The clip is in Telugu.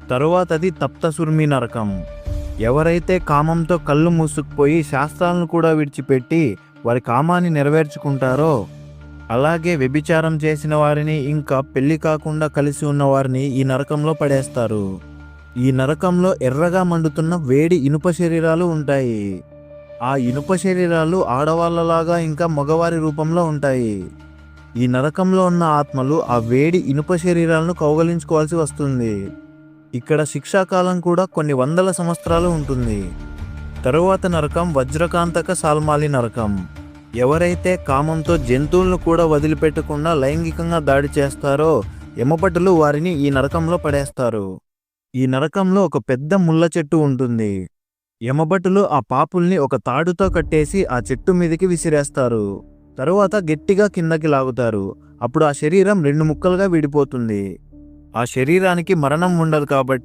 తరువాతది తప్తసుర్మి నరకం. ఎవరైతే కామంతో కళ్ళు మూసుకుపోయి శాస్త్రాలను కూడా విడిచిపెట్టి వారి కామాన్ని నెరవేర్చుకుంటారో, అలాగే వ్యభిచారం చేసిన వారిని ఇంకా పెళ్లి కాకుండా కలిసి ఉన్న వారిని ఈ నరకంలో పడేస్తారు. ఈ నరకంలో ఎర్రగా మండుతున్న వేడి ఇనుప శరీరాలు ఉంటాయి. ఆ ఇనుప శరీరాలు ఆడవాళ్ళలాగా ఇంకా మగవారి రూపంలో ఉంటాయి. ఈ నరకంలో ఉన్న ఆత్మలు ఆ వేడి ఇనుప శరీరాలను కౌగలించుకోవాల్సి వస్తుంది. ఇక్కడ శిక్షాకాలం కూడా కొన్ని వందల సంవత్సరాలు ఉంటుంది. తరువాత నరకం వజ్రకాంతక సాల్మాలి నరకం. ఎవరైతే కామంతో జంతువులను కూడా వదిలిపెట్టకుండా లైంగికంగా దాడి చేస్తారో యమభటులు వారిని ఈ నరకంలో పడేస్తారు. ఈ నరకంలో ఒక పెద్ద ముళ్ళ చెట్టు ఉంటుంది. యమభటులు ఆ పాపుల్ని ఒక తాడుతో కట్టేసి ఆ చెట్టు మీదకి విసిరేస్తారు. తరువాత గట్టిగా కిందకి లాగుతారు. అప్పుడు ఆ శరీరం 2 ముక్కలుగా విడిపోతుంది. ఆ శరీరానికి మరణం ఉండదు కాబట్టి